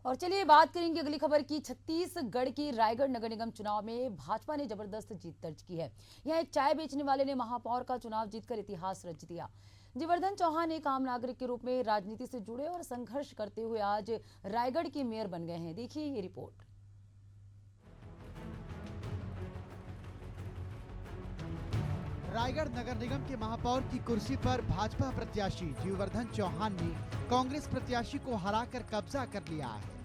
और चलिए बात करेंगे अगली खबर की। छत्तीसगढ़ की रायगढ़ नगर निगम चुनाव में भाजपा ने जबरदस्त जीत दर्ज की है। यहां एक चाय बेचने वाले ने महापौर का चुनाव जीतकर इतिहास रच दिया। जीवर्धन चौहान एक आम नागरिक के रूप में राजनीति से जुड़े और संघर्ष करते हुए आज रायगढ़ के मेयर बन गए हैं। देखिए ये रिपोर्ट। रायगढ़ नगर निगम के महापौर की कुर्सी पर भाजपा प्रत्याशी जीवर्धन चौहान ने कांग्रेस प्रत्याशी को हराकर कब्जा कर लिया है।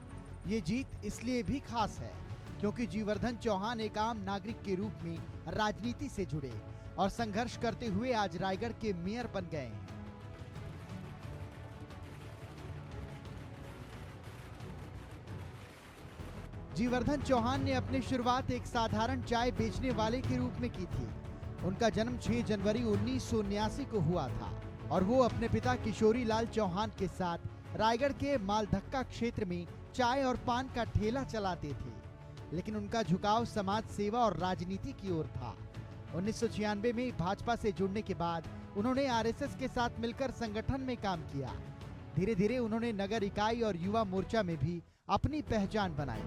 ये जीत इसलिए भी खास है क्योंकि जीवर्धन चौहान एक आम नागरिक के रूप में राजनीति से जुड़े और संघर्ष करते हुए आज रायगढ़ के मेयर बन गए हैं। जीवर्धन चौहान ने अपनी शुरुआत एक साधारण चाय बेचने वाले के रूप में की थी। उनका जन्म 6 जनवरी 1979 को हुआ था और वो अपने पिता किशोरी लाल चौहान के साथ रायगढ़ के मालधक्का क्षेत्र में चाय और पान का ठेला चलाते थे। लेकिन उनका झुकाव समाज सेवा और राजनीति की ओर था। 1996 में भाजपा से जुड़ने के बाद उन्होंने आरएसएस के साथ मिलकर संगठन में काम किया। धीरे धीरे उन्होंने नगर इकाई और युवा मोर्चा में भी अपनी पहचान बनाई।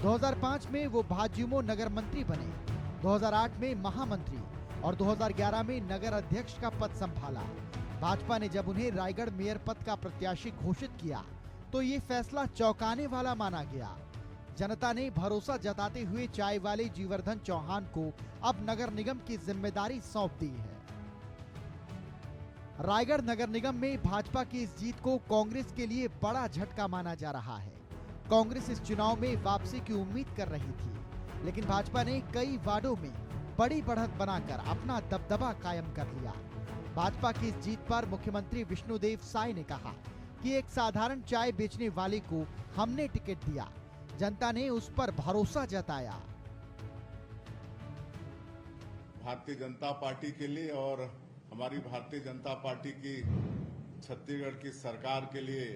2005 में वो भाजयुमो नगर मंत्री बने, 2008 में महामंत्री और 2011 में नगर अध्यक्ष का पद संभाला। भाजपा ने जब उन्हें रायगढ़ मेयर पद का प्रत्याशी घोषित किया तो ये फैसला चौंकाने वाला माना गया। जनता ने भरोसा जताते हुए चाय वाले जीवर्धन चौहान को अब नगर निगम की जिम्मेदारी सौंप दी है। रायगढ़ नगर निगम में भाजपा की इस जीत को कांग्रेस के लिए बड़ा झटका माना जा रहा है। कांग्रेस इस चुनाव में वापसी की उम्मीद कर रही थी, लेकिन भाजपा ने कई वार्डों में बड़ी बढ़त बनाकर अपना दबदबा कायम कर लिया। भाजपा की इस जीत पर मुख्यमंत्री विष्णुदेव साय ने कहा कि एक साधारण चाय बेचने वाले को हमने टिकट दिया, जनता ने उस पर भरोसा जताया। भारतीय जनता पार्टी के लिए और हमारी भारतीय जनता पार्टी की छत्तीसगढ़ की सरकार के लिए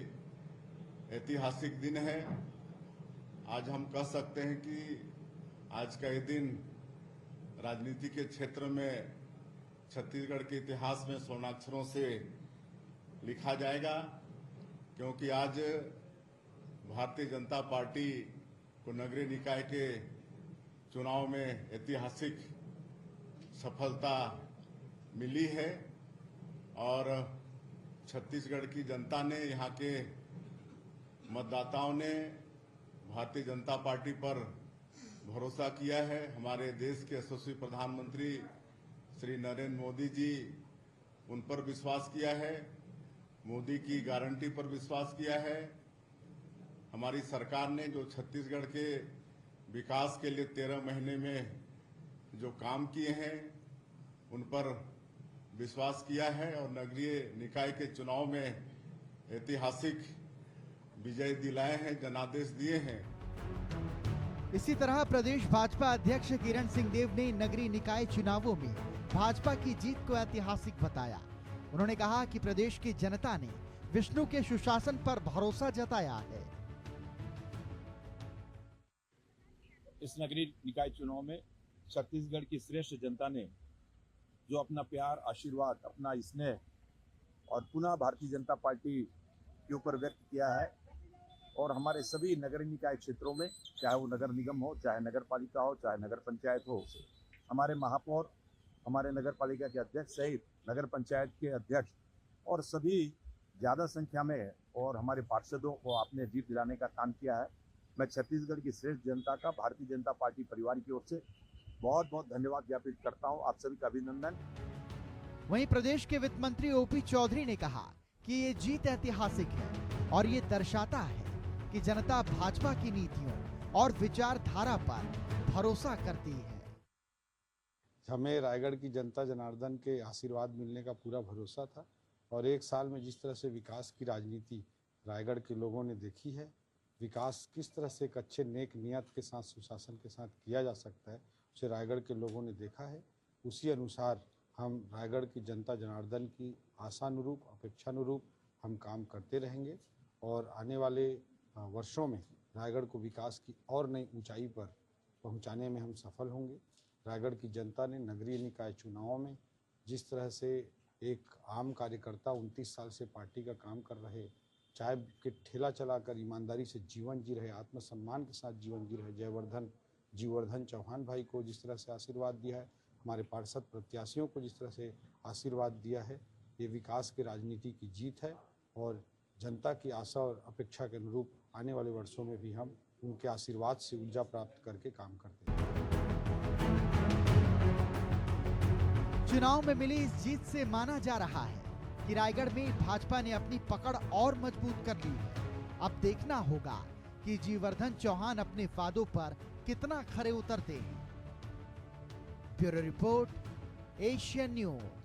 ऐतिहासिक दिन है। आज हम कह सकते हैं कि आज का ये दिन राजनीति के क्षेत्र में छत्तीसगढ़ के इतिहास में स्वर्णाक्षरों से लिखा जाएगा, क्योंकि आज भारतीय जनता पार्टी को नगरीय निकाय के चुनाव में ऐतिहासिक सफलता मिली है और छत्तीसगढ़ की जनता ने, यहाँ के मतदाताओं ने भारतीय जनता पार्टी पर भरोसा किया है। हमारे देश के यशस्वी प्रधानमंत्री श्री नरेंद्र मोदी जी उन पर विश्वास किया है, मोदी की गारंटी पर विश्वास किया है। हमारी सरकार ने जो छत्तीसगढ़ के विकास के लिए 13 महीने में जो काम किए हैं उन पर विश्वास किया है और नगरीय निकाय के चुनाव में ऐतिहासिक विजय दिलाए हैं, जनादेश दिए हैं। इसी तरह प्रदेश भाजपा अध्यक्ष किरण सिंहदेव ने नगरीय निकाय चुनावों में भाजपा की जीत को ऐतिहासिक बताया। उन्होंने कहा कि प्रदेश की जनता ने विष्णु के सुशासन पर भरोसा जताया है। इस नगरीय निकाय चुनाव में छत्तीसगढ़ की श्रेष्ठ जनता ने जो अपना प्यार, आशीर्वाद, अपना स्नेह और पुनः भारतीय जनता पार्टी के ऊपर व्यक्त किया है और हमारे सभी नगरीय निकाय क्षेत्रों में, चाहे वो नगर निगम हो, चाहे नगर पालिका हो, चाहे नगर पंचायत हो, हमारे महापौर, हमारे नगर पालिका के अध्यक्ष सहित नगर पंचायत के अध्यक्ष और सभी ज़्यादा संख्या में और हमारे पार्षदों को आपने जीत दिलाने का काम किया है। मैं छत्तीसगढ़ की श्रेष्ठ जनता का भारतीय जनता पार्टी परिवार की ओर से बहुत बहुत धन्यवाद ज्ञापित करता हूँ। आप सभी का अभिनंदन। वहीं प्रदेश के वित्त मंत्री ओपी चौधरी ने कहा कि ये जीत ऐतिहासिक है और ये दर्शाता है कि जनता भाजपा की नीतियों और विचारधारा पर भरोसा करती है। हमें रायगढ़ की जनता जनार्दन के आशीर्वाद मिलने का पूरा भरोसा था और एक साल में जिस तरह से विकास की राजनीति रायगढ़ के लोगों ने देखी है, विकास किस तरह से एक अच्छे नेक नियत के साथ, सुशासन के साथ किया जा सकता है, उसे रायगढ़ के लोगों ने देखा है। उसी अनुसार हम रायगढ़ की जनता जनार्दन की आशानुरूप, अपेक्षानुरूप हम काम करते रहेंगे और आने वाले वर्षों में रायगढ़ को विकास की और नई ऊंचाई पर पहुंचाने में हम सफल होंगे। रायगढ़ की जनता ने नगरीय निकाय चुनावों में जिस तरह से एक आम कार्यकर्ता 29 साल से पार्टी का काम कर रहे चाय के ठेला चलाकर ईमानदारी से जीवन जी रहे, आत्मसम्मान के साथ जीवन जी रहे जीवर्धन चौहान भाई को जिस तरह से आशीर्वाद दिया है, हमारे पार्षद प्रत्याशियों को जिस तरह से आशीर्वाद दिया है, ये विकास की राजनीति की जीत है और जनता की आशा और अपेक्षा के अनुरूप आने वाले वर्षों में भी हम उनके आशीर्वाद से ऊर्जा प्राप्त करके काम करते हैं। चुनाव में मिली इस जीत से माना जा रहा है कि रायगढ़ में भाजपा ने अपनी पकड़ और मजबूत कर ली है। अब देखना होगा कि जीवर्धन चौहान अपने वादों पर कितना खरे उतरते हैं। Bureau report, Asian news.